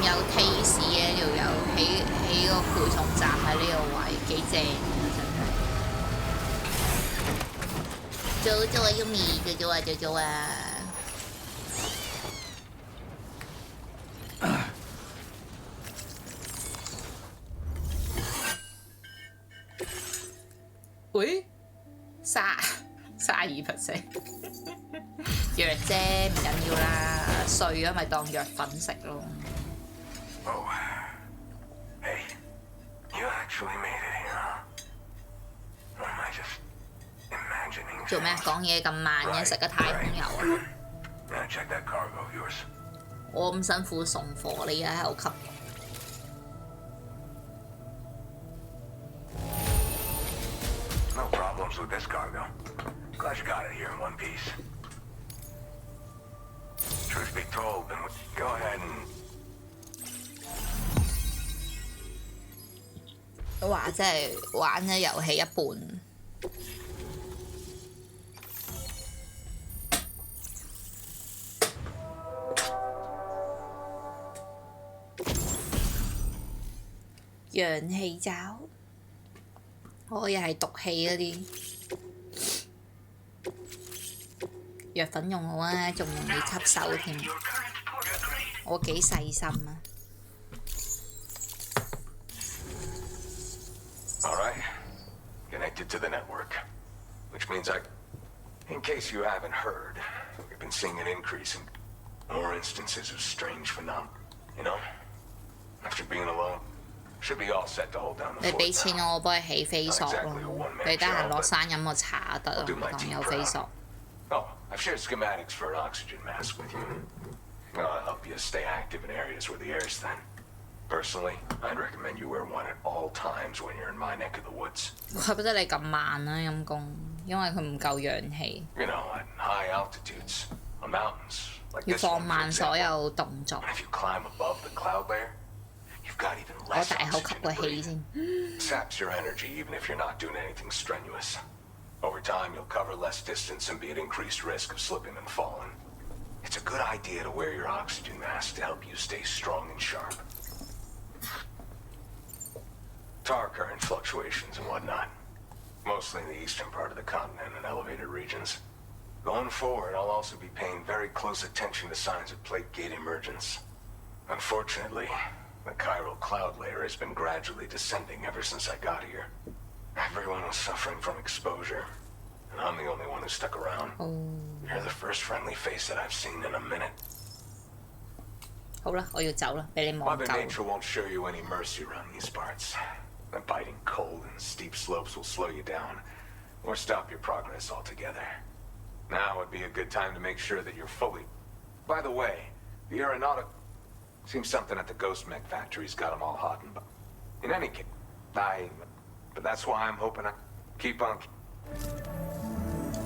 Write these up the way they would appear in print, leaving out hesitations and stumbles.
有 taste 嘅，呢度有起個配送站喺呢個位，幾正啊！真係。做啊 Yumi， 做啊！喂，32%，藥啫，唔緊要啦，碎咗咪當藥粉食咯。Oh, hey, you actually made it here, huh? Or am I just imagining? 做咩？講嘢咁慢嘅，食個太空油啊！ Now check that cargo of yours. 我咁辛苦送貨，你而家喺度吸。No problems with this cargo. Glad you got it here in one piece. Truth be told, then go ahead and. 哇！真係玩咗遊戲一半。陽氣罩，我又係毒氣嗰啲藥粉用好啊，仲容易吸收添。我幾細心啊！ All right, connected to the network, which means in case you haven't heard, we've been seeing an increase in more instances of strange phenomena. You know, after being alone, should be all set to hold down the fort. 你俾錢我幫你起飛索咯，你得閒落山飲個茶得啦，當有飛索。Oh, I've shared schematics for an oxygen mask with you. I'll help you stay active in areas where the air's thin. Personally, I'd recommend you wear one at all times when you're in my neck of the woods. 怪不得你咁慢啦，陰公，因為佢唔夠氧氣。You know, at high altitudes, on mountains like 要 this 放 one, for 慢所 example. 有動作。 If you climb above the cloud layer, you've got even 我 less 大口吸 oxygen 個 to 氣 breathe. 先。 Saps your energy even if you're not doing anything strenuous. Over time, you'll cover less distance and be at increased risk of slipping and falling. It's a good idea to wear your oxygen mask to help you stay strong and sharp. Tar current fluctuations and whatnot. Mostly in the eastern part of the continent and elevated regions. Going forward, I'll also be paying very close attention to signs of plate gate emergence. Unfortunately, the chiral cloud layer has been gradually descending ever since I got here. Everyone was suffering from exposure, and I'm the only one who stuck around. You're the first friendly face that I've seen in a minute. 好啦，我要走啦，俾你望 Mother 夠。 Nature won't show you any mercy around these parts. The biting cold and steep slopes will slow you down, or stop your progress altogether. Now would be a good time to make sure that you're fully... By the way, the aeronautic... Seems something at the Ghost Mech factory's got them all hot and... In any case, But that's why I'm hoping I keep on...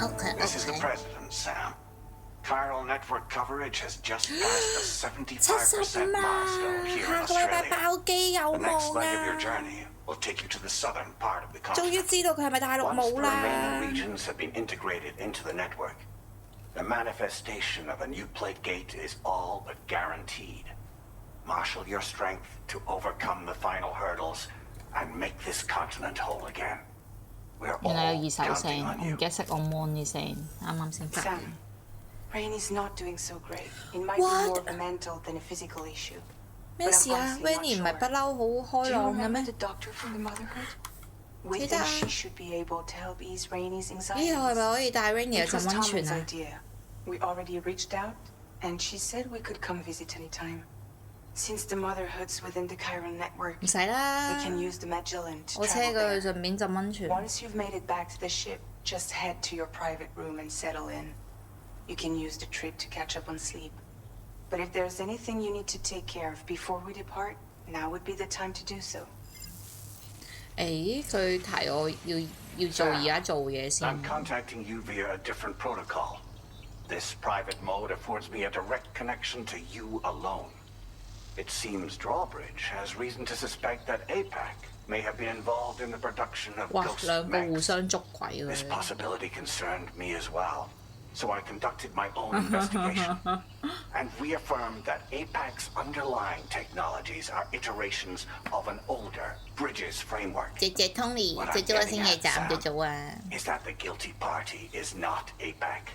Okay, This is the okay. President, Sam. Chiral network coverage has just passed the 75% milestone here in 下個禮拜 Australia. 爆機有 The next 望 leg of your 啊！ journey will take you to the southern part of the 終於 continent. 知道佢係咪大陸 Once the 冇啦 remaining！ regions have been integrated into the network, the manifestation of a new plate gate is all but guaranteed. Marshal your strength to overcome the final hurdles and make this continent whole again. We're 原來有 all 二手 counting 聲，我 on 唔 you. 記得熄我 mon 啲聲，啱啱先發現。 Sam, Rainey's not doing so great. It might What? be more of a mental than a physical issue. 咩事啊 But I'm honestly not ？Winnie 唔係 sure. 不嬲好開 Do you 朗嘅 remember 咩 the？doctor from the motherhood? We 記得 think 啊 she should be able to help ease Rainey's 以後係 anxieties. 咪可以帶 Winnie 去 It 浸 was 溫泉 Tommen's 啊？ idea. We already reached out, and she said we could come visit anytime. Since the motherhood's within the chiral network, 唔使 we 啦， can use the Magellan to 我車 travel 佢 there. 去順便浸溫泉。 Once you've made it back to the ship, just head to your private room and settle in. You can use the trip to catch up on sleep. But if there's anything you need to take care of before we depart, now would be the time to do so. 誒，佢提我要做而家做嘢先 I'm。contacting you via a different protocol. This private mode affords me a direct connection to you alone. It seems Drawbridge has reason to suspect that APAC may have been involved in the production of 哇， ghost 兩個互 mechs. 相捉鬼 This 喎！ possibility concerned me as well, so I conducted my own investigation. and reaffirmed that APAC's underlying technologies are iterations of an older Bridges framework. 謝謝 Tony， What 最 I'm 早個 getting 星期 at, 站叫 Sam, 做啊， is that the guilty party is not APAC,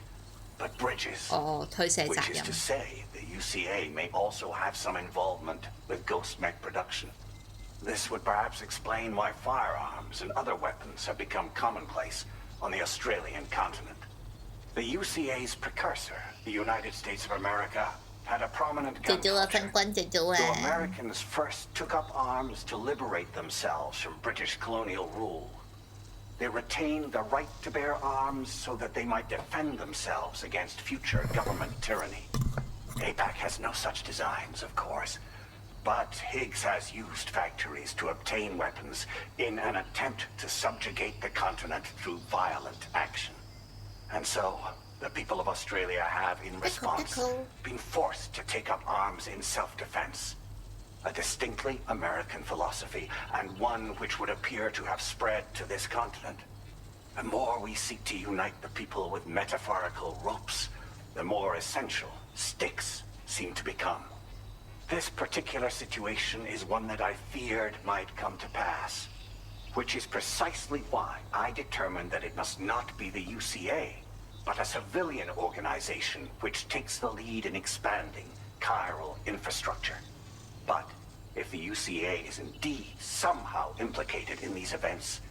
but Bridges. 哦推卸 Which 責 is 任 to。say, the UCA may also have some involvement with Ghost Mech production. This would perhaps explain why firearms and other weapons have become commonplace on the Australian continent. The UCA's precursor, the United States of America, had a prominent 最 gun 早個 culture. 分軍最早啊， Though Americans first took up arms to liberate themselves from British colonial rule, they retained the right to bear arms so that they might defend themselves against future government tyranny. APAC has no such designs, of course, but Higgs has used factories to obtain weapons in an attempt to subjugate the continent through violent action. And so, the people of Australia have, in response, been forced to take up arms in self-defense. A distinctly American philosophy, and one which would appear to have spread to this continent. The more we seek to unite the people with metaphorical ropes, the more essential sticks seem to become. This particular situation is one that I feared might come to pass, which is precisely why I determined that it must not be the UCA, but a civilian organization which takes the lead in expanding chiral infrastructure. But if the UCA is indeed somehow implicated in these events,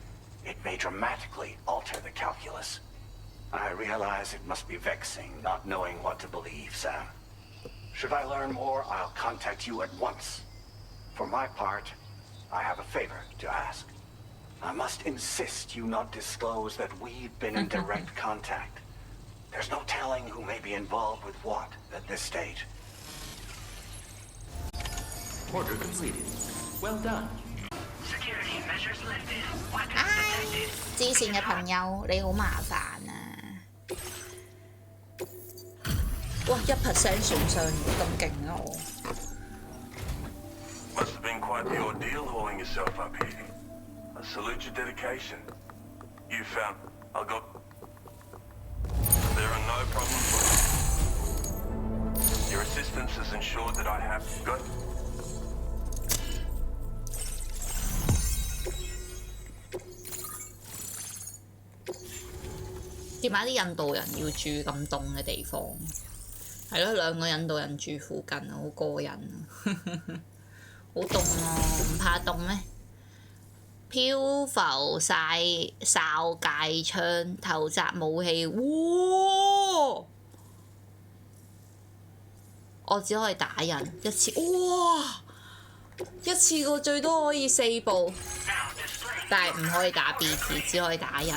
it may dramatically alter the calculus. I realize it must be vexing not knowing what to believe, Sam. Should I learn more, I'll contact you at once. For my part, I have a favor to ask. I must insist you not disclose that we've been in direct contact. There's no telling who may be involved with what at this stage. Order completed. Well done. Security measures lifted. 唉 Weapons detected. 支線嘅朋友你好麻煩啊！哇1% 損傷咁勁啊我！ Must have been quite the ordeal hauling yourself up here. I salute your dedication. You found... I'll go... There are no problems with it. Your assistance has ensured that I have got... 點解啲印度人要住咁凍嘅地方？係咯，兩個印度人住附近，好過癮啊！好凍喎，唔怕凍咩？漂浮晒哨界槍投擲武器，哇！我只可以打人一次，哇！一次過最多可以4部，但係唔可以打 BT， 只可以打人。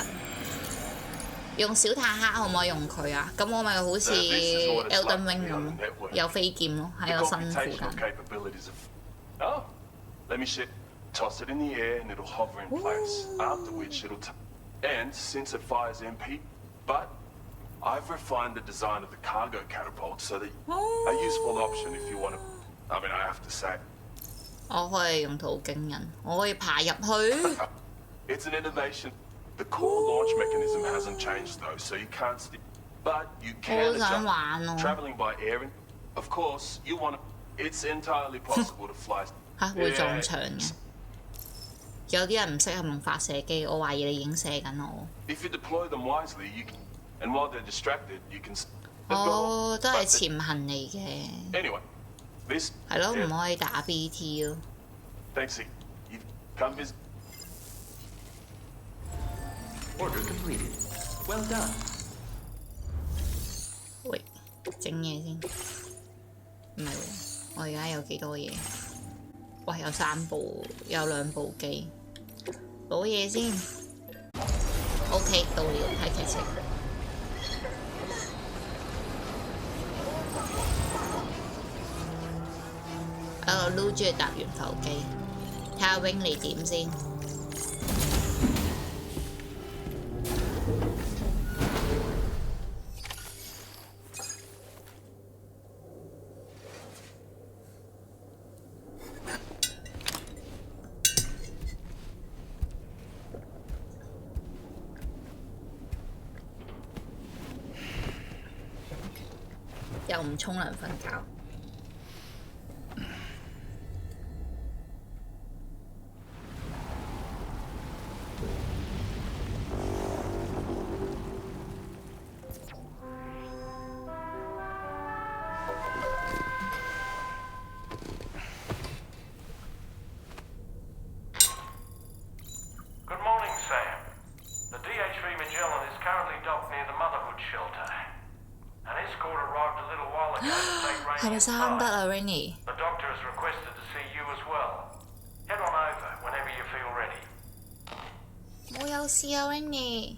用小坦克可唔可以用佢啊？咁我咪好似 Elden Ring 咁咯，有飛劍咯，喺個身附近。 Oh, let me shit. Toss it in the air and it'll hover in place. After which it'll and since it fires MP, but I've refined the design of the cargo catapult so that a useful option if you want to. I mean, I have to say. 我可以用途驚人，我可以爬入去。 It's an innovation. The core launch mechanism hasn't changed though, so you can't stick. But you 我 can 好想玩 adjust. 哦。 Traveling by air, and of course, you want to. It's entirely possible to fly. 嚇會撞牆嘅。有啲人唔適合用發射機，我懷疑你影射緊我。 If you deploy them wisely, you can, and while they're distracted, you can. 哦，都係 But 潛行嚟嘅。 anyway, this. 係咯，唔 yeah, 可以打 BT 咯。 thanks. You've come visit. Order completed. Well done. 喂，整嘢先。唔係喎，我而家有幾多嘢？喂，有3部，有2部機。攞嘢先。OK， 到了，睇劇情。Lou 中意搭完浮機，睇下 Wing 你點先。有又唔沖涼瞓覺。係咪生得啊 ，Rainy？ The doctor has requested to see you as well. Head on over whenever you feel ready. 我有事啊 ，Rainy。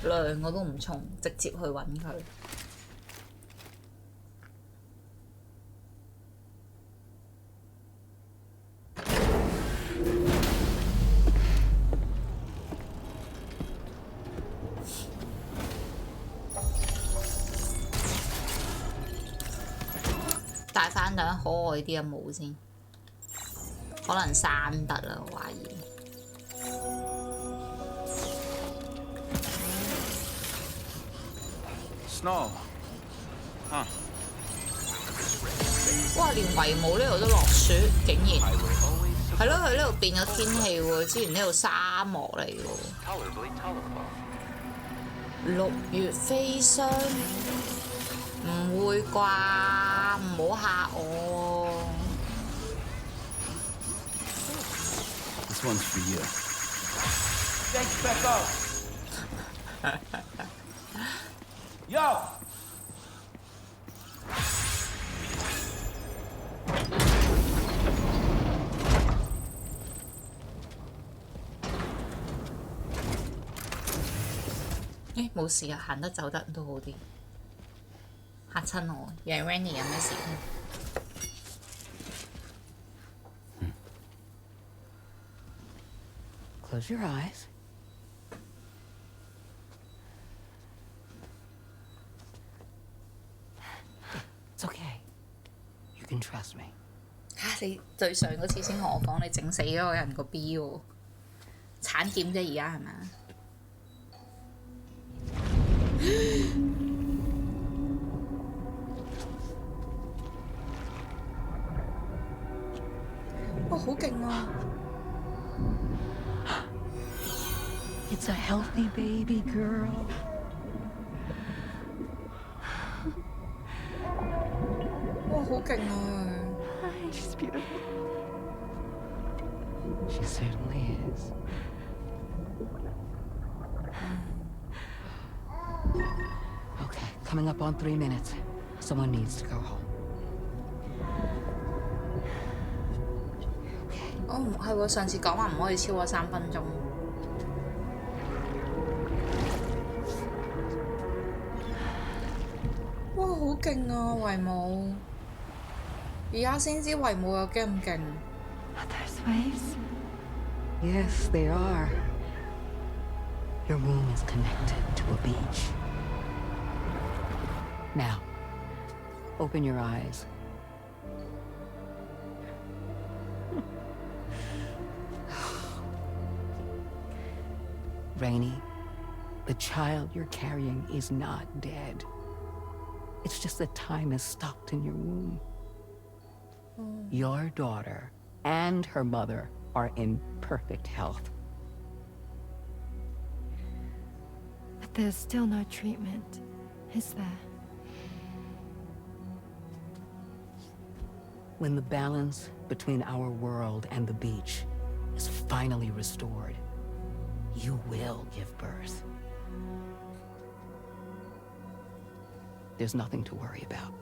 涼我都唔沖，直接去揾佢。戴翻頂可愛啲嘅帽先，可能生得啦，我懷疑。Snow，哇！連維姆呢度都落雪，竟然係咯，佢呢度變咗天氣喎，之前呢度沙漠嚟喎。6月飛霜，唔會啩？唔好嚇我。This one's for you. Thanks, Becco. Yo. 誒冇事啊，行得走得都好啲。嚇親我，以為 Rainy 有咩事添。Close your eyes. It's okay. You can trust me. 你最上嗰次先同我講你整死咗個人個 B 喎，產檢啫而家係咪啊？哇，好勁啊！ It's a healthy baby girl. 哇，好勁啊！ She's beautiful. She certainly is. Okay, coming up on 3 minutes. Someone needs to go home. 哦，唔係喎，上次講話唔可以超過3分鐘。哇，好勁啊，維姆！而家先知維姆有幾咁勁。There's waves. Yes, they are. Your womb is connected to a beach. Now, open your eyes. Rainy, the child you're carrying is not dead. It's just that time has stopped in your womb. Your daughter and her mother are in perfect health. But there's still no treatment, is there? When the balance between our world and the beach is finally restored, you will give birth. There's nothing to worry about.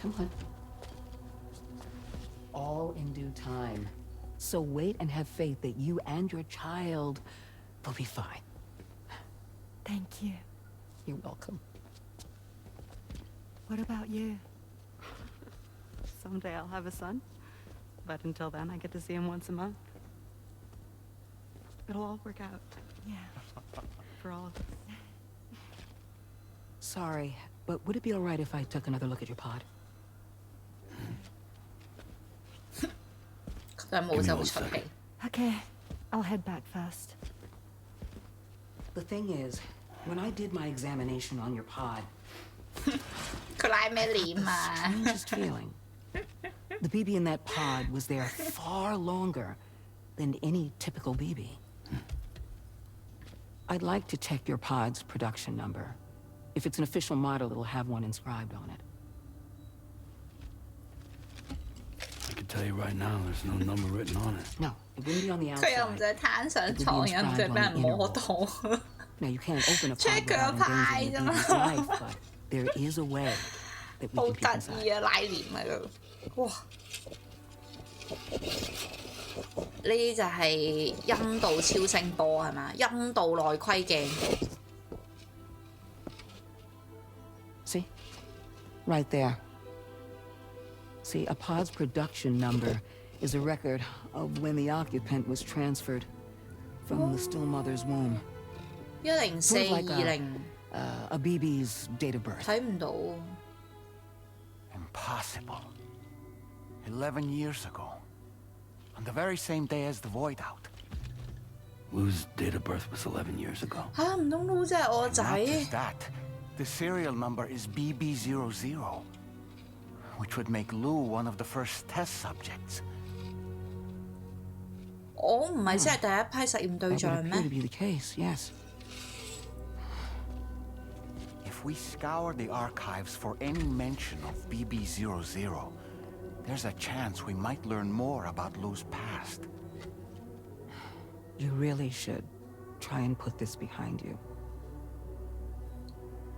Come on. All in due time. So wait and have faith that you and your child will be fine. Thank you. You're welcome. What about you? Someday I'll have a son, but until then I get to see him once a month. It'll all work out. Yeah. For all of us. Sorry, but would it be all right if I took another look at your pod? Come 但冇就會出氣。Okay, I'll head back first. The thing is, when I did my examination on your pod, 佢拉咩臉啊 strangest feeling. The BB in that pod was there far longer than any typical BB. I'd like to check your pod's production number. If it's an official model, it'll have one inscribed on it. I can tell you right now, there's no number written on it. No, it wouldn't be on the 佢又唔 outside. 使攤上 It would 床， be 又唔使 inscribed 俾 on 人 the 摸 inner 到。 wall. Now, you can't open a Check pod without your endangering the BB's pie. life, but there is a way that we 好 can peek 得 inside. 意啊！拉臉喺度，哇！呢啲就係陰道超聲波係嘛？陰道內窺鏡。See? Right there. See, a pod's production number is a record of when the occupant was transferred from the still mother's womb. 10420 Sort of like a BB's date of birth. 睇唔到。 Impossible. 11 years ago. On the very same day as the void out. Lou's date of birth was 11 years ago. 嚇唔通 Lou 真係我仔？ Not just that. The serial number is BB00, which would make Lou one of the first test subjects. 我唔係先係第一批實驗對 That 象 would 咩 appear to be the case, yes. If we scour the archives for any mention of BB00, there's a chance we might learn more about Lou's past. You really should try and put this behind you.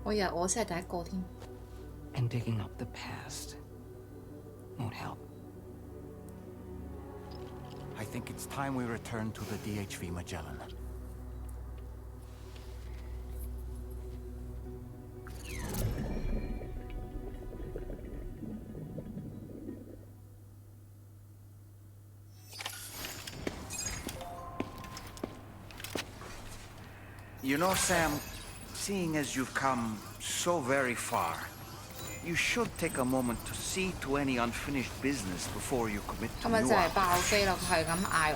我以為我先係第一個添。 And digging up the past won't help. I think it's time we return to the DHV Magellan. You know, Sam, seeing as you've come so very far, you should take a moment to see to any unfinished business before you commit 係 to 咪 new 就係爆 operations. 機啦？佢係咁嗌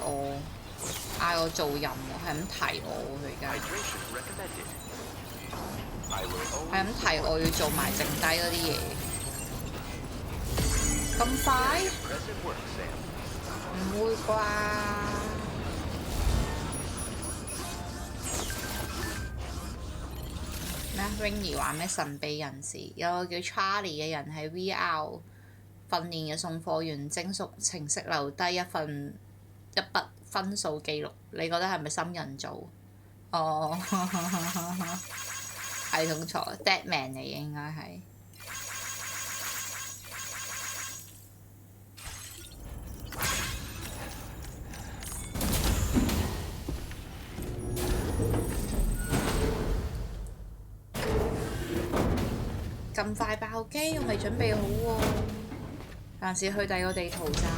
我做人喎，係咁提我喎佢而家。 Hydration recommended. I will 係 always 咁提我要做埋剩低嗰啲嘢。咁快？ present work, Sam. 唔會啩？咩 ？Rainy 話咩神秘人士？有個叫 Charlie 嘅人喺 VR 訓練嘅送貨員精熟程式留低一筆分數記錄，你覺得係咪新人做？哦，系統錯 ，Deadman 嚟應該係。咁快爆機，我未準備好喎，還是去第二個地圖咋？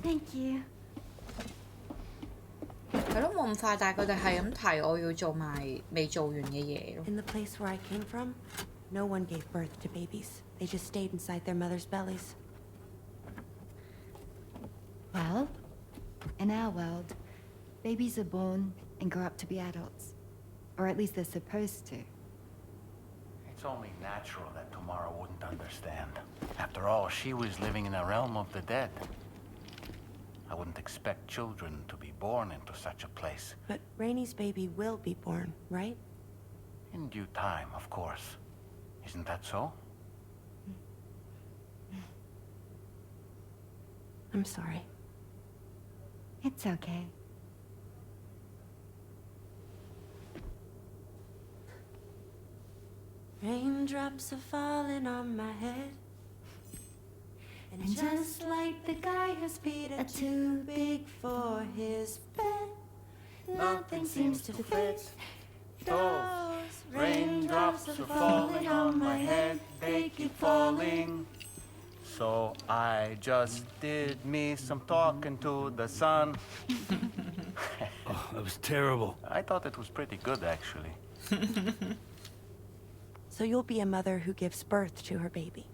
Thank you. 係咯，冇咁快，但係佢哋係咁提我要做埋未做完嘅嘢咯。 In the place where I came from, no one gave birth to babies. They just stayed inside their mothers' bellies. Well, in our world, babies are born and grow up to be adults. Or at least they're supposed to. It's only natural that Tamara wouldn't understand. After all, she was living in a realm of the dead. I wouldn't expect children to be born into such a place. But Rainy's baby will be born, right? In due time, of course. Isn't that so? I'm sorry. It's okay. Raindrops are falling on my head. And just like the guy whose feet are too big for his bed, nothing seems to fit. Those raindrops are falling on my head, they keep falling. So I just did me some talking to the sun. Oh, that was terrible. I thought it was pretty good, actually. So you'll be a mother who gives birth to her baby.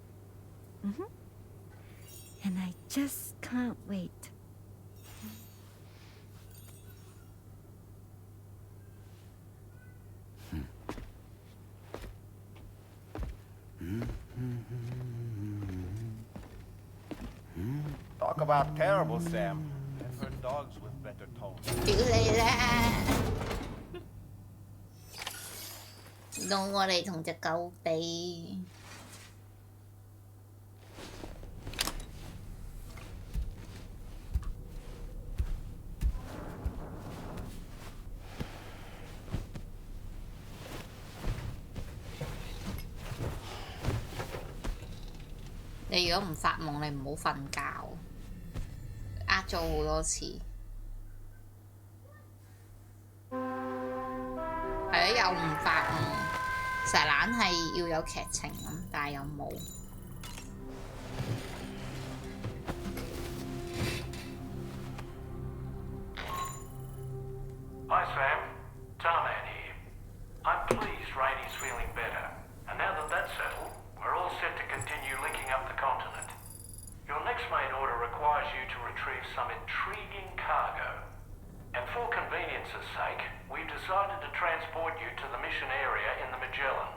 Mm-hmm. And I just can't wait. Talk about terrible, Sam. I've heard dogs with better tones. 屌你啦！當我哋同隻狗比。你如果唔發夢，你唔好瞓覺，呃咗好多次。係啊，又唔發夢，成日懶係要有劇情咁，但係又冇。Hi Sam, Tarman here. I'm pleased Rainey's feeling better, and now that that's settled, we're all set to continue linking up the continent. Your next main order requires you to retrieve some intriguing cargo. And for convenience's sake, we've decided to transport you to the mission area in the Magellan.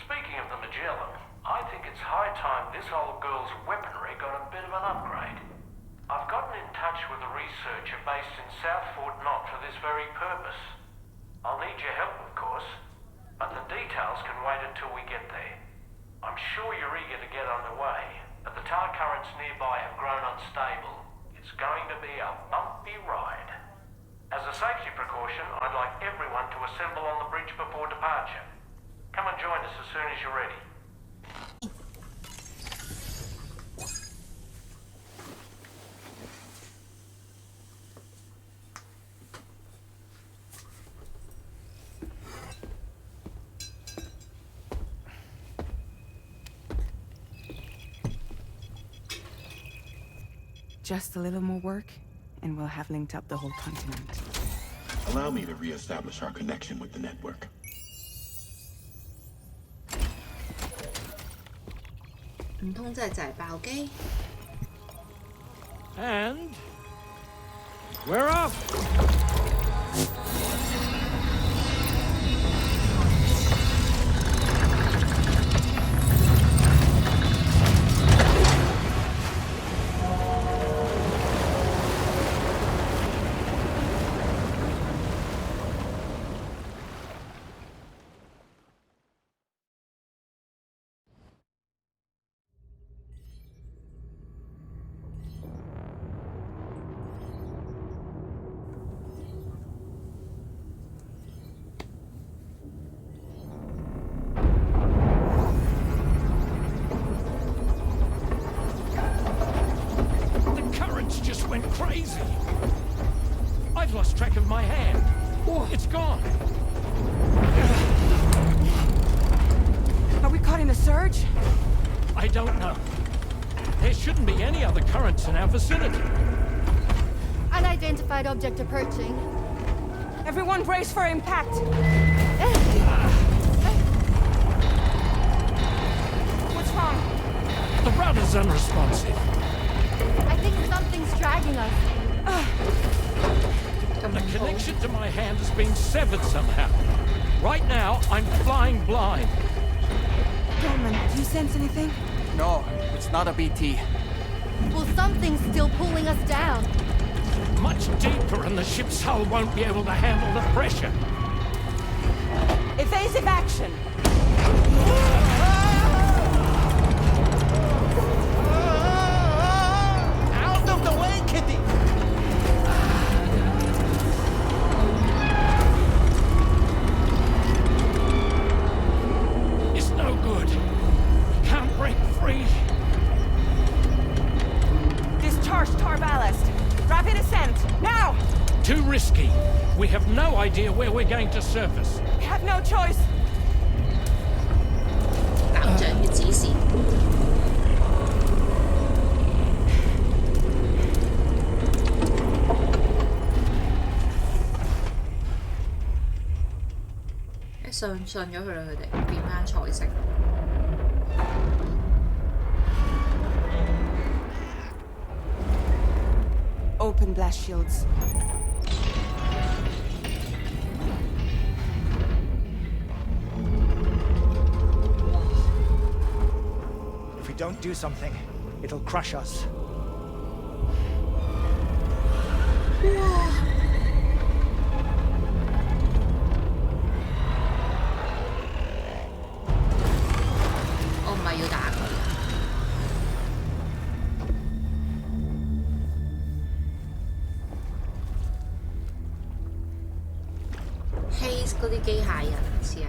Speaking of the Magellan, I think it's high time this old girl's weaponry got a bit of an upgrade. I've gotten in touch with a researcher based in South Fort Knott for this very purpose. I'll need your help, of course, but the details can wait until we get there. I'm sure you're eager to get underway, but the tar currents nearby have grown unstable. It's going to be a bumpy ride. As a safety precaution, I'd like everyone to assemble on the bridge before departure. Come and join us as soon as you're ready. Just a little more work, and we'll have linked up the whole continent. Allow me to re-establish our connection with the network. And we're off! Crazy! I've lost track of my hand. It's gone. Are we caught in a surge? I don't know. There shouldn't be any other currents in our vicinity. Unidentified object approaching. Everyone brace for impact. What's wrong? The rudder's unresponsive. I think something's dragging us. The connection to my hand has been severed somehow. Right now, I'm flying blind. Dorman, do you sense anything? No, it's not a BT. Well, something's still pulling us down. Much deeper, and the ship's hull won't be able to handle the pressure. Evasive action! Out of the way, Kitty! It's no good. Can't break free. Discharge tar ballast. Rapid ascent, now! Too risky. We have no idea where we're going to surface. We have no choice. 艦長嘅指示。信咗佢啦，佢哋變翻彩色。open blast shields. If we don't do something, it'll crush us. Wow. 我唔係要打佢。Haze 嗰啲機械人似係。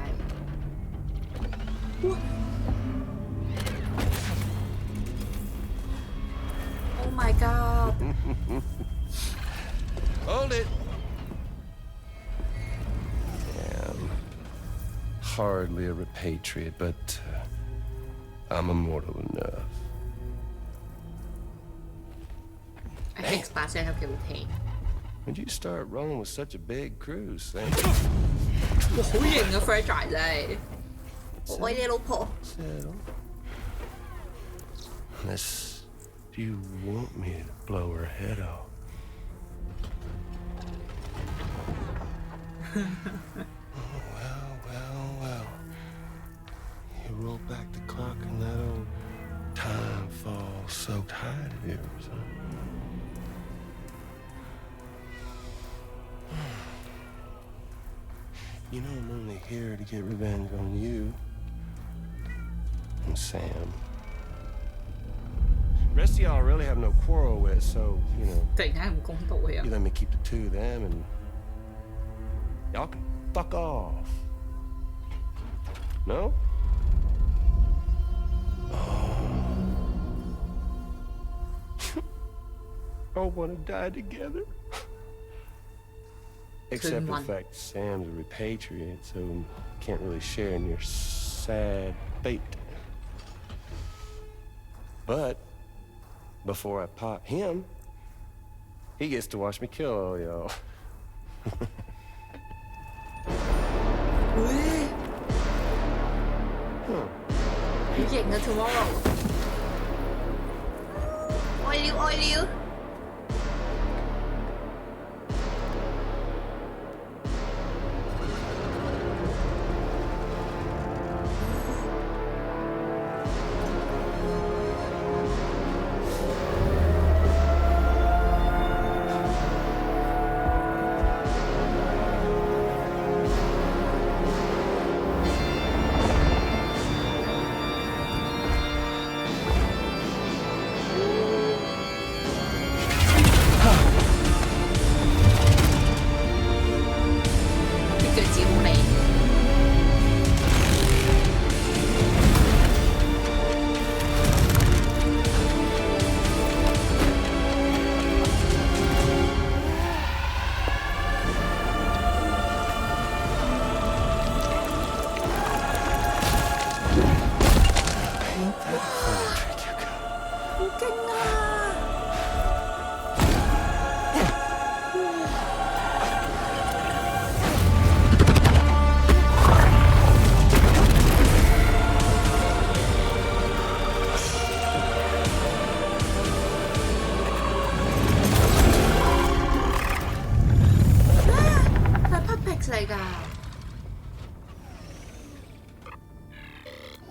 哇 ！Oh my god！ Hold it. Damn. Hardly a repatriate, but I'm immortal enough. I think 把聲有幾好聽。When'd you start rolling with such a big crew, Sam? 哇，好型啊 ，Fragile 真係。我愛你老婆。Unless you want me to blow her head off. Well. You roll back the clock and that old time fall soaked hide of yours, huh? You know I'm only here to get revenge on you and Sam. Rest of y'all really have no quarrel with, so, you know, you let me keep the two of them and y'all can fuck off. No? Oh. All wanna die together. Except for the fact Sam's a repatriate, so can't really share in your sad fate. But before I pop him, he gets to watch me kill all y'all. Hãy diện ở tomorrow. Ôi liu.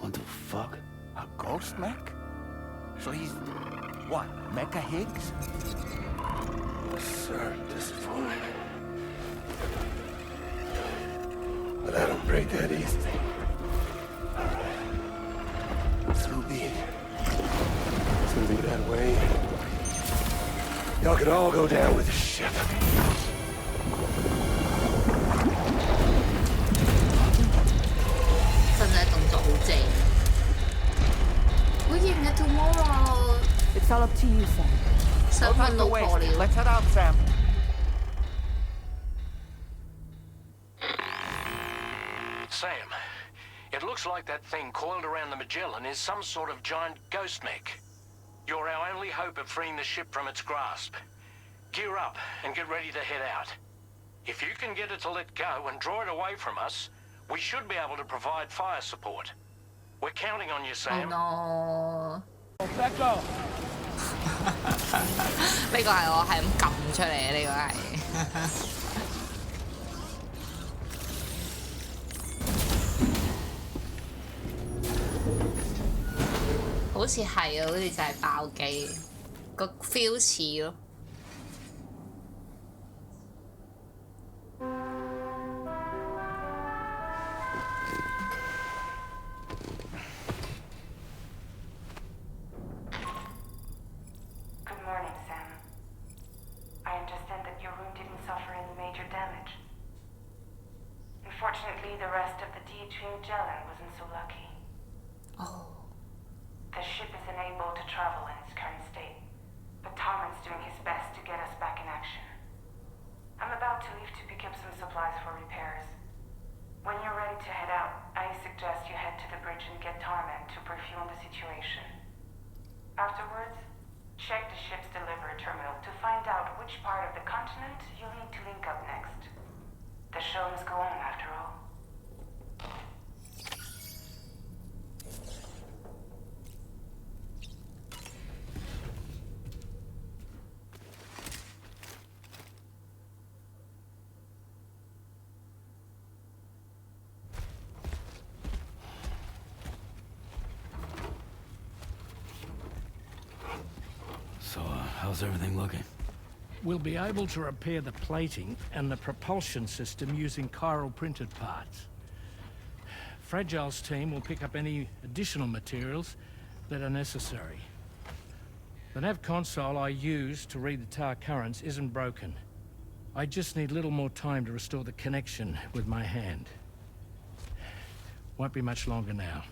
What the fuck? A ghost mech? So he's what? Mecha Higgs? Sorry to disappoint. But I don't break that easy. So be it. It's gonna be that way. Y'all could all go down with the ship. Tomorrow. It's all up to you, Sam. Open the way. Let's head out, Sam. Sam, it looks like that thing coiled around the Magellan is some sort of giant ghost mech. You're our only hope of freeing the ship from its grasp. Gear up and get ready to head out. If you can get it to let go and draw it away from us, we should be able to provide fire support. We're counting on you, Sam. Oh no. Echo. 呢個係我係咁撳出嚟嘅，呢個係。好似係啊，好似就係爆機，個 feel 似咯。How's everything looking? We'll be able to repair the plating and the propulsion system using chiral printed parts. Fragile's team will pick up any additional materials that are necessary. The nav console I use to read the tower currents isn't broken. I just need a little more time to restore the connection with my hand. Won't be much longer now.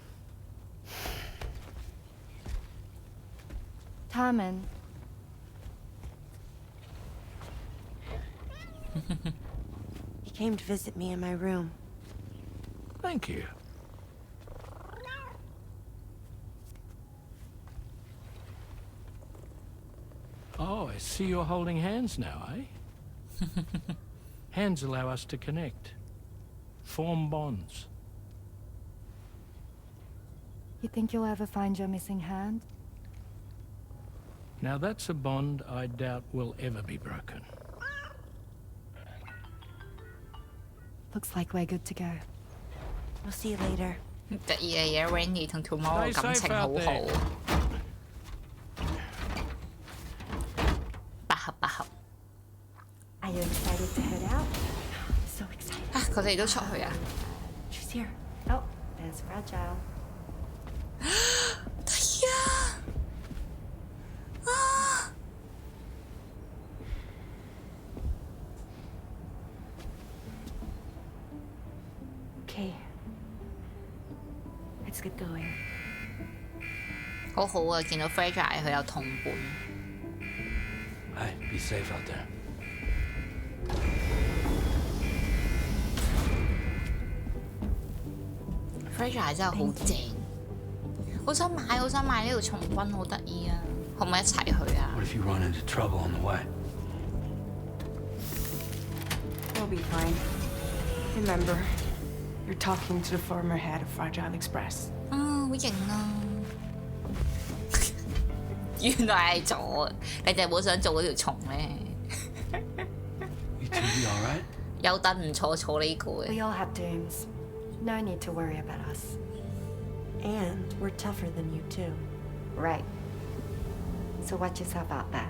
Tarman. He came to visit me in my room. Thank you. Oh, I see you're holding hands now, eh? Hands allow us to connect, form bonds. You think you'll ever find your missing hand? Now that's a bond I doubt will ever be broken. Looks like we're good to go. We'll see you later. 得意嘅嘢 ，Rainy 同 Tomorrow 感情好好。百合百合。Are you excited to head out? So excited. 啊！佢哋都出去啊 She's here. Oh, there's Fragile. 睇啊！啊！ Okay. Let's get going. 好好啊！見到 Fragile 佢有同伴。Hey, be safe out there. Fragile 真係好正，好想買呢條重軍，好得意啊！可唔可以一齊去啊 What if you run into trouble on the way? We'll be fine. Remember, you're talking to the former head of Fragile Express. 啊，好型啊！原來係咗，你哋冇想做嗰條蟲咧。You two be all right? 有凳唔坐呢個嘅。 We all have dooms. No need to worry about us. And we're tougher than you too. Right. So watch yourself out there.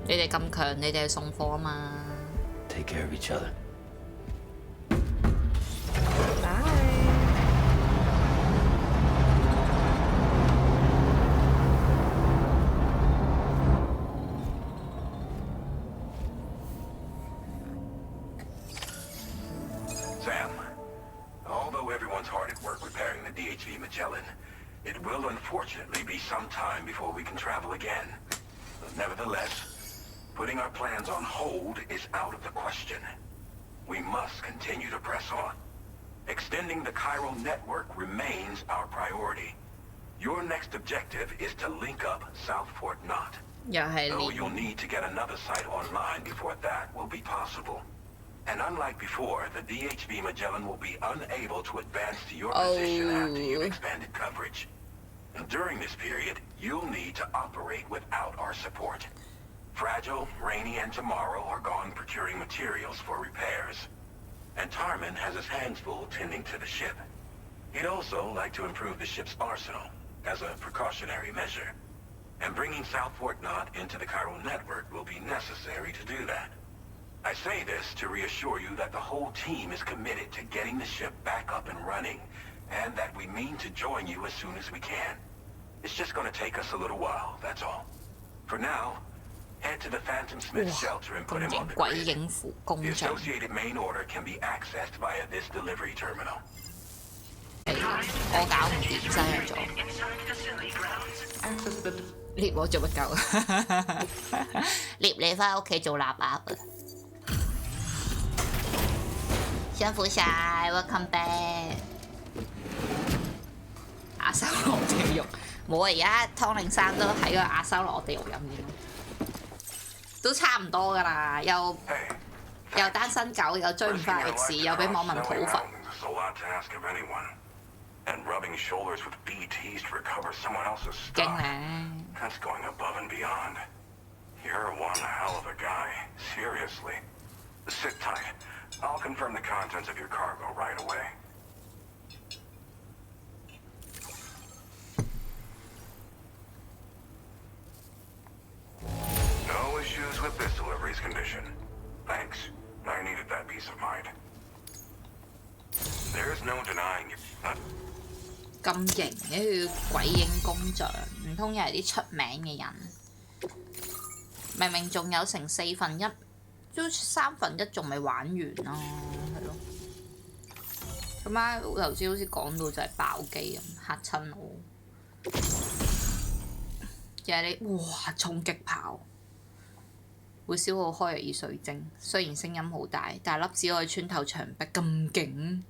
你哋咁強，你哋去送貨啊嘛。Take care of each other. DHV Magellan, it will unfortunately be some time before we can travel again. Nevertheless, putting our plans on hold is out of the question. We must continue to press on. Extending the chiral network remains our priority. Your next objective is to link up South Fort Knot. Though you'll need to get another site online before that will be possible. And unlike before, the DHV Magellan will be unable to advance to your position after you've expanded coverage. During this period, you'll need to operate without our support. Fragile, Rainey, and Tomorrow are gone procuring materials for repairs. And Tarman has his hands full tending to the ship. He'd also like to improve the ship's arsenal, as a precautionary measure. And bringing Southport Knot into the chiral network will be necessary to do that. I say this to reassure you that the whole team is committed to getting the ship back up and running, and that we mean to join you as soon as we can. It's just gonna take us a little while, that's all. For now, head to the Phantom Smith shelter and put him on the grid. The associated main order can be accessed via this delivery terminal. 我搞唔掂，真係咗。獵我做乜鳩？獵你返屋企做臘鴨啊！辛苦晒 ，welcome back。阿修羅地獄冇啊！而家湯令山都喺個阿修羅地獄入面，都差唔多㗎啦。又單身狗，又追唔翻 X， 又俾網民討伐。And rubbing shoulders with BTs to recover someone else's stuff. That's going above and beyond. You're one hell of a guy. Seriously. Sit tight. I'll confirm the contents of your cargo right away. No issues with this delivery's condition. Thanks. I needed that peace of mind. There's no denying it. 咁型嘅佢鬼影工匠，唔通又係啲出名嘅人？明明仲有成1/4，都1/3仲未玩完啦，係咯。咁啱頭先好似講到就係爆機咁，嚇親我。又係你哇衝擊炮，會消耗開熱水晶，雖然聲音好大，但係粒子可以穿透牆壁，咁勁。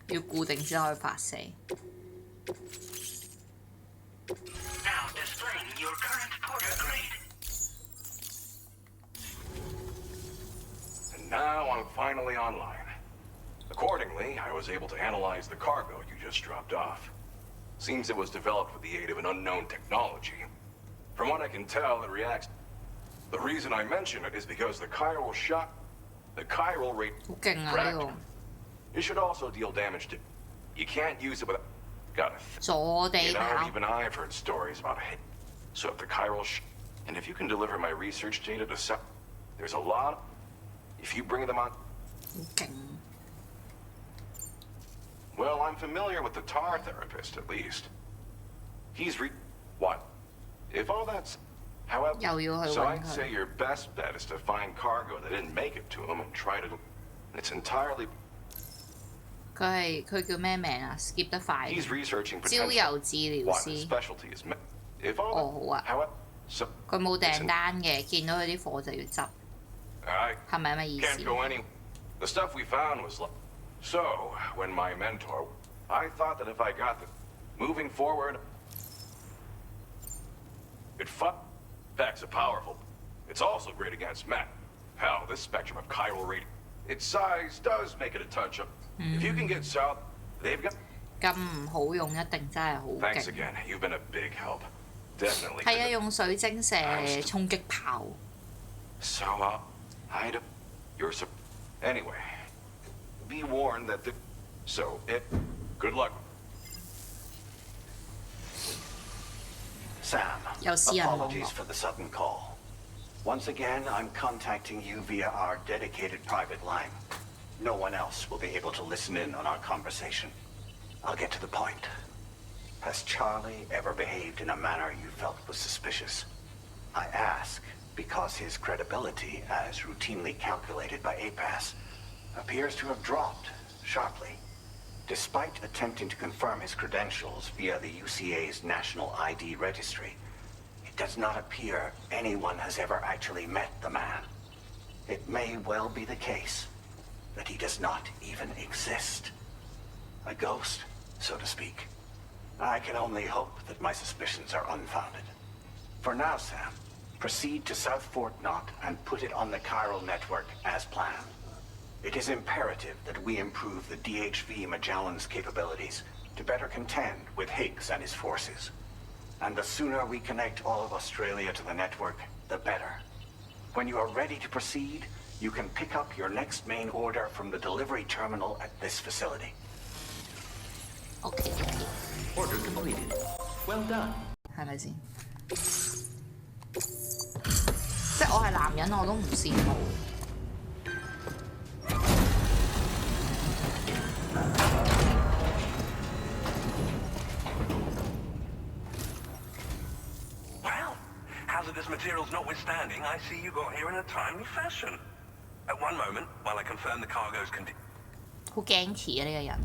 要固定先可以發射。And now I'm finally online. Accordingly, I was able to analyze the cargo you just dropped off. Seems it was developed with the aid of an unknown technology. From what I can tell, it reacts. The reason I mention it is because the chiral rate fracture. It should also deal damage to. You can't use it without. Got it. You know, even I've heard stories about it. So if the chiral and if you can deliver my research data to there's a lot. If you bring them on. Okay. Well, I'm familiar with the tar therapist at least. He's what? If all that's. However, so I'd say your best bet is to find cargo that didn't make it to him and try to. It's entirely. 佢叫咩名啊 ？skip 得快。焦油治療師。哦好啊。佢冇訂單嘅，見到佢啲貨就要執。係咪咁嘅意思 The stuff we found was so. When my mentor, I thought that if I got the moving forward, Facts are powerful. It's also great against men. Hell, this spectrum of chiral rate, its size does make it a touch up. If you can get south, they've got. 咁唔好用，一定真係好勁。Thanks again. You've been a big help. Definitely. 係啊，用水晶射衝擊炮。So, you're anyway. Be warned that good luck. Sam, apologies for the sudden call. Once again, I'm contacting you via our dedicated private line. No one else will be able to listen in on our conversation. I'll get to the point. Has Charlie ever behaved in a manner you felt was suspicious? I ask because his credibility, as routinely calculated by APAS, appears to have dropped sharply. Despite attempting to confirm his credentials via the UCA's National ID Registry, it does not appear anyone has ever actually met the man. It may well be the case that he does not even exist. A ghost, so to speak. I can only hope that my suspicions are unfounded. For now, Sam, proceed to South Fort Knot and put it on the chiral network as planned. It is imperative that we improve the DHV Magellan's capabilities to better contend with Higgs and his forces. And the sooner we connect all of Australia to the network, the better. When you are ready to proceed, you can pick up your next main order from the delivery terminal at this facility. Okay. Order completed. Well done. 係咪先？即係我係男人，我都唔羨慕。Well, hazardous materials notwithstanding, I see you got here in a timely fashion. At one moment, while I confirm the cargo's condition. 好驚奇啊！呢個人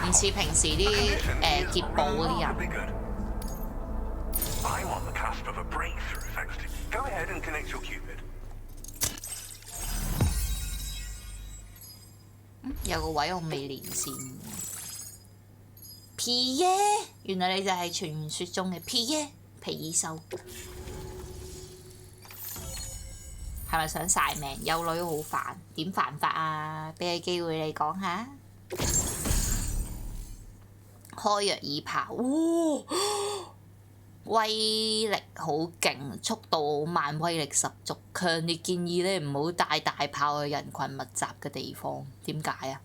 唔似平時啲劫寶嗰啲人。I'm on the cusp of a breakthrough, thanks to you. Go ahead and connect your Cupid. 有個位我未連線。皮耶，原來你就係傳說中嘅皮耶皮爾獸。係咪想晒命？有女好煩，點煩法啊？俾個機會你講下。開藥耳炮，威力好勁，速度好慢，威力十足。強烈建議咧唔好帶大炮去人群密集嘅地方。點解啊？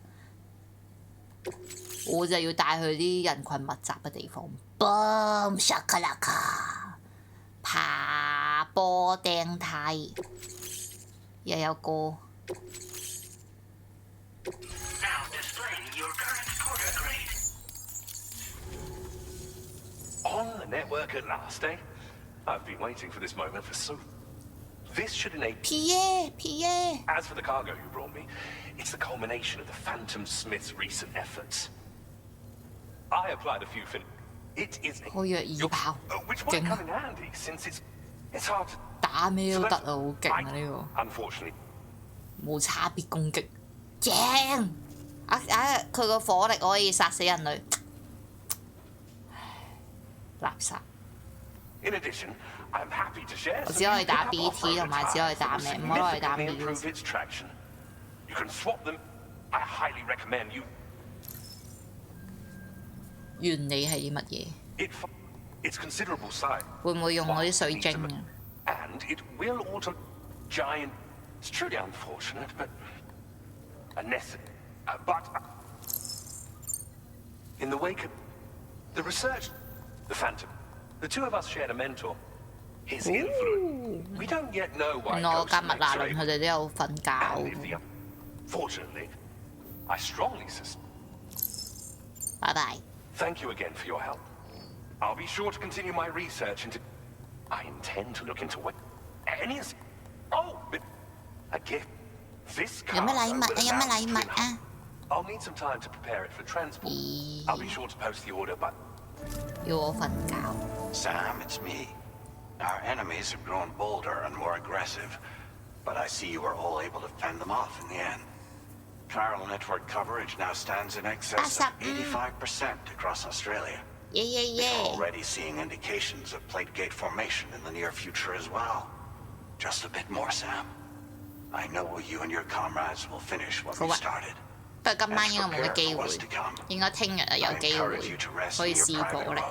我就要帶去啲人群密集嘅地方。Boom shakalaka， 爬波釘梯。又有歌。On the network at last, eh? I've been waiting for this moment for so. This should enable. Pierre. As for the cargo you brought me, it's the culmination of the Phantom Smith's recent efforts. I applied a few It is. 開藥耳炮，勁。打咩都得啊，好勁啊呢個。無差別攻擊，正！佢個火力可以殺死人類。垃圾。我只可以打 BT 同埋只可以打咩？唔可以攞嚟打咩？原理係啲乜嘢？會唔會用我啲水晶啊？ And it will automate giant. It's truly unfortunate, but a necessary. But in the wake of the research, the Phantom, the two of us shared a mentor. His influence. We don't yet know why. 我加密拿倫佢哋都有瞓覺。Fortunately, I strongly suspect. Bye bye. Thank you again for your help. I'll be sure to continue my research into. I intend to look into what any is. Oh, a gift. This car. 有咩禮物啊？有咩禮物啊？ I'll need some time to prepare it for transport. I'll be sure to post the order, but. 要我瞓覺。 Sam, it's me. Our enemies have grown bolder and more aggressive, but I see you were all able to fend them off in the end. Chiral network coverage now stands in excess of 85% across Australia. We're already seeing indications of plate gate formation in the near future as well. Just a bit more, Sam. I know you and your comrades will finish what we started. 不過今晚應該冇乜機會，應該聽日啊有機會可以試過嚟。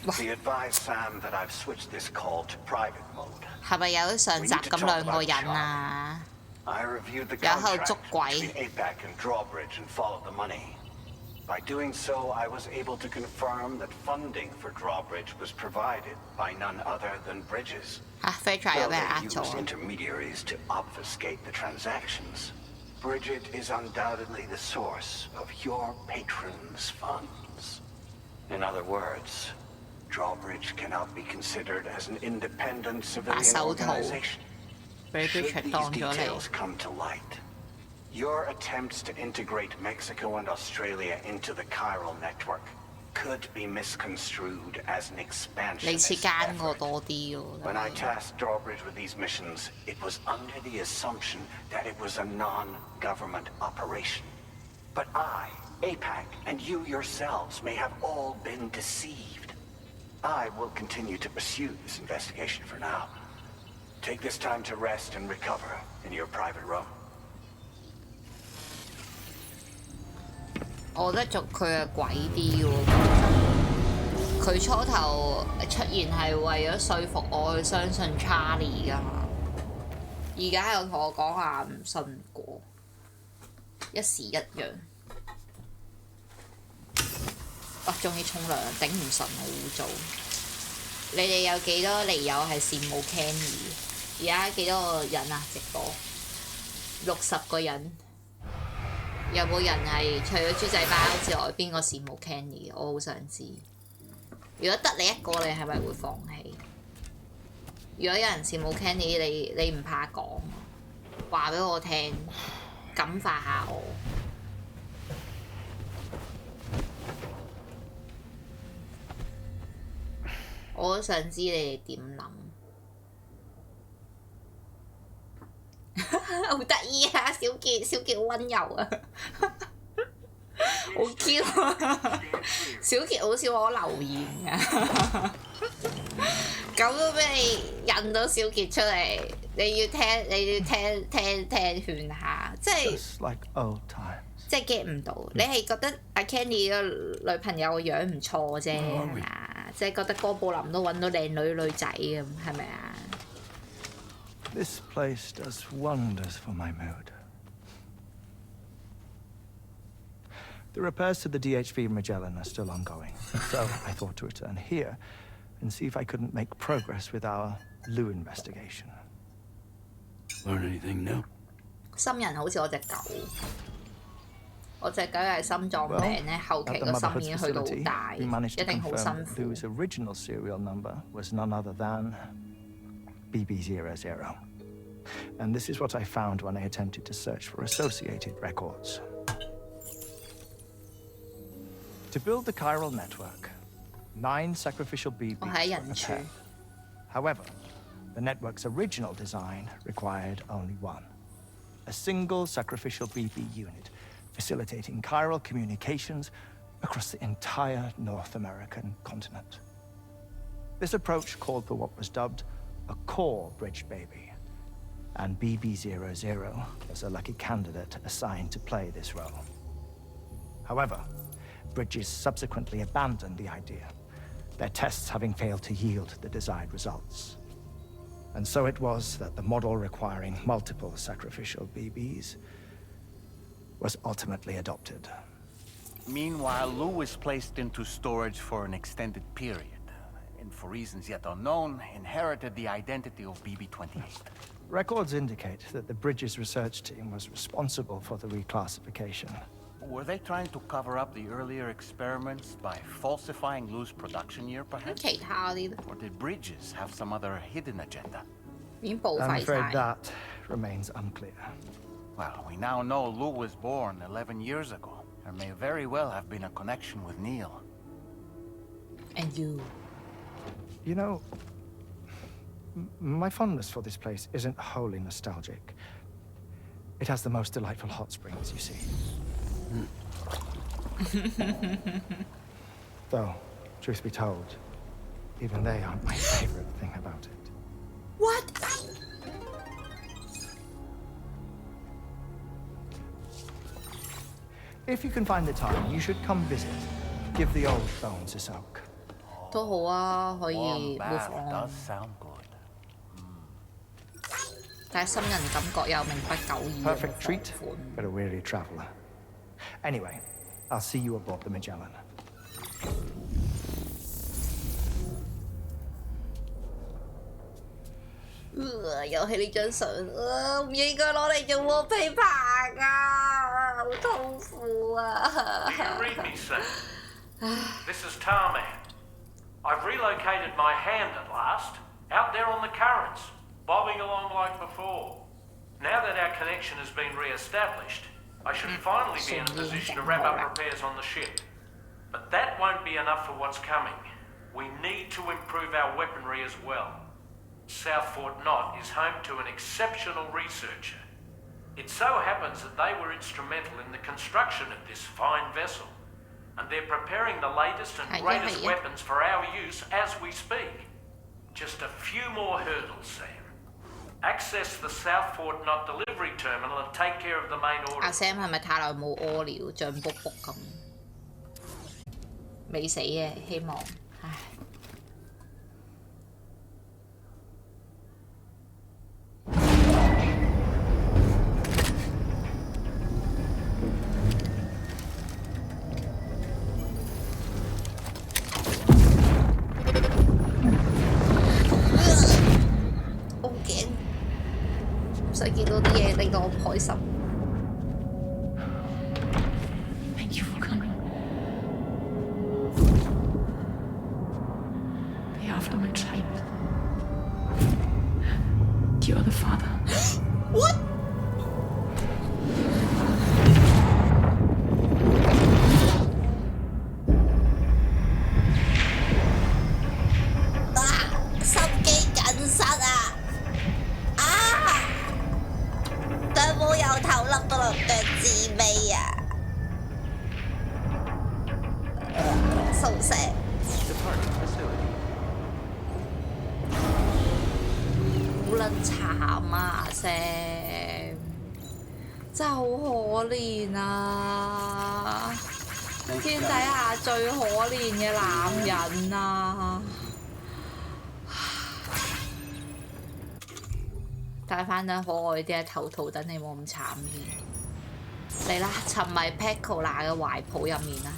Be advised, Sam, that I've switched this call to private mode. 係咪有上集咁兩個人啊？ I reviewed the 有喺度捉 contract 鬼。 between APAC and Drawbridge and followed the money. By doing so, I was able to confirm that funding for Drawbridge was provided by none other than Bridges. 飛出有俾人呃 Though they 咗 used。intermediaries to obfuscate the transactions, Bridget is undoubtedly the source of your patrons' funds. In other words, Drawbridge cannot be considered as an independent civilian organization. Should these details come to light, your attempts to integrate Mexico and Australia into the chiral network could be misconstrued as an expansionist effort. When I tasked Drawbridge with these missions, it was under the assumption that it was a non-government operation. But I, APAC, and you yourselves may have all been deceived. I will continue to pursue this investigation for now. Take this time to rest and recover in your private room. 我覺得做佢係鬼啲喎。佢初頭出現係為咗說服我去相信 Charlie 㗎嘛，而家又同我講話唔信過，一時一樣。哇！仲要沖涼，頂唔順好污糟。你哋有幾多離友係羨慕 Kenny？ 而家幾多個人啊？直播60個人。有冇人係除咗豬仔包之外，邊個羨慕 Kenny？ 我好想知。如果得你一個，你係咪會放棄？如果有人羨慕 Kenny， 你唔怕講，話俾我聽，感化下我。我都想知你哋點諗。好得意啊！小傑好溫柔啊，好 Q 啊！小傑好少我留言㗎，咁都俾你引到小傑出嚟，你要聽勸下，即係 get 唔到。你係覺得阿 Kenny 個女朋友個樣唔錯啫，係咪啊？即係覺得哥布林都揾到靚女仔咁，係咪啊？ This place does wonders for my mood. The repairs to the DHV Magellan are still ongoing, so I thought to return here and see if I couldn't make progress with our Lou investigation. Learn anything new? 心人好似我隻狗，我隻狗係心臟病咧，後期個心已經去到好大，一定好辛苦。 Lou's original serial number was none other than BB00. And this is what I found when I attempted to search for associated records. To build the chiral network, 9 sacrificial BBs were prepared. However, the network's original design required only 1. A single sacrificial BB unit facilitating chiral communications across the entire North American continent. This approach called for what was dubbed a core bridge baby, and BB00 was a lucky candidate assigned to play this role. However, Bridges subsequently abandoned the idea, their tests having failed to yield the desired results. And so it was that the model requiring multiple sacrificial BBs was ultimately adopted. Meanwhile, Lou was placed into storage for an extended period, and for reasons yet unknown, inherited the identity of BB-28. Records indicate that the Bridges research team was responsible for the reclassification. Were they trying to cover up the earlier experiments by falsifying Lou's production year, perhaps? Or did Bridges have some other hidden agenda? I'm afraid that remains unclear. Well, we now know Lou was born 11 years ago. There may very well have been a connection with Neil. And you? You know, my fondness for this place isn't wholly nostalgic. It has the most delightful hot springs, you see. Though, truth be told, even they aren't my favorite thing about it. What? If you can find the time, you should come visit. Give the old bones a soak. 都好啊，可以 move on。但係新人感覺又名不久矣。 Perfect treat for a weary traveler. Anyway, I'll see you aboard the Magellan. 又係呢張相，唔應該攞嚟做wallpaper啊，好痛苦啊！ Do you read me, Sam? This is Tarman. I've relocated my hand at last, out there on the currents, bobbing along like before. Now that our connection has been re-established, I should finally be in a position to wrap up repairs on the ship. But that won't be enough for what's coming. We need to improve our weaponry as well. South Fort Knott is home to an exceptional researcher. It so happens that they were instrumental in the construction of this fine vessel, and they're preparing the latest and greatest weapons for our use as we speak. Just a few more hurdles, Sam. Access the South Fort Knott delivery terminal and take care of the main order. 阿 Sam 係咪太耐冇屙尿，脹卜卜咁？未死嘅，希望。唉。好驚，唔使見到啲嘢令到我唔開心。Thank you for coming. They after my child. You're the father. What?真係好可憐啊！天底下最可憐嘅男人啊！戴翻對可愛啲嘅頭套，等你冇咁慘啲。嚟啦，沉迷 Pecola 嘅懷抱入面啦！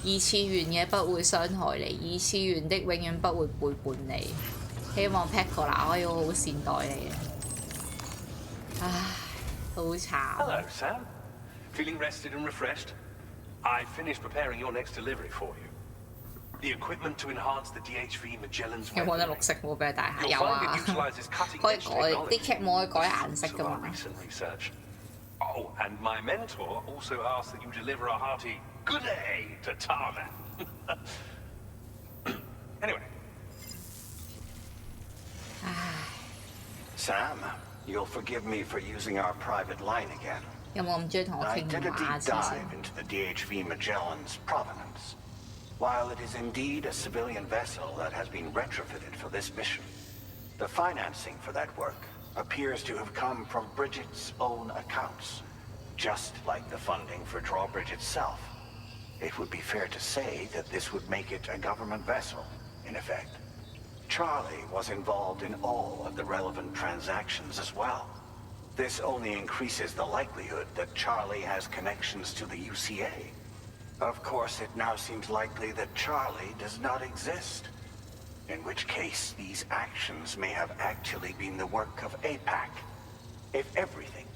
二次元嘅不會傷害你，二次元的永遠不會背叛你。希望 Pecola 可以好好善待你。唉。Hello, Sam. Feeling rested and refreshed? I finished preparing your next delivery for you. The equipment to enhance the DHV Magellan's有冇得綠色冇俾佢戴下？有啊，可以改啲劇冇可以改顏色㗎嘛。Oh, and my mentor also asked that you deliver a hearty good day to Tana. Anyway. Sam. You'll forgive me for using our private line again. I did a deep dive into the DHV Magellan's provenance. While it is indeed a civilian vessel that has been retrofitted for this mission, the financing for that work appears to have come from Bridget's own accounts, just like the funding for Drawbridge itself. It would be fair to say that this would make it a government vessel, in effect. Charlie was involved in all of the relevant transactions as well. This only increases the likelihood that Charlie has connections to the UCA. Of course, it now seems likely that Charlie does not exist. In which case, these actions may have actually been the work of APAC. If everything,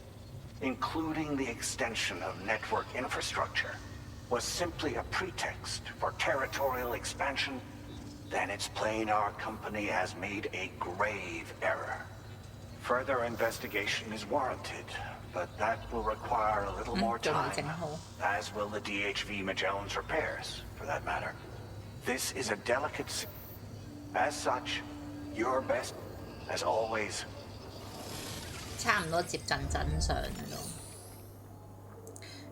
including the extension of network infrastructure, was simply a pretext for territorial expansion, then it's plain our company has made a grave error. Further investigation is warranted, but that will require a little more time, as will the DHV Magellan's repairs, for that matter. This is a delicate... As such, your best, as always. 差唔多接近真相啦都，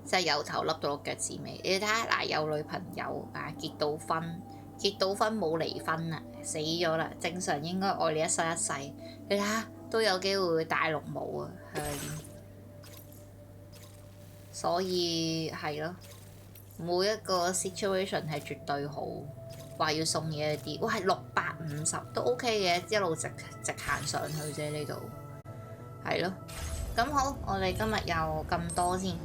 即係由頭笠到腳趾尾。你睇下嗱，有女朋友啊，結到婚冇離婚啊，死咗啦，正常應該愛你一生一世。你睇下都有機會會戴綠帽啊，所以係咯，每一個 situation 係絕對好。話要送嘢嗰啲，哇係650都 OK 嘅，一路直行上去啫呢度，係咯。咁好，我哋今日又咁多先。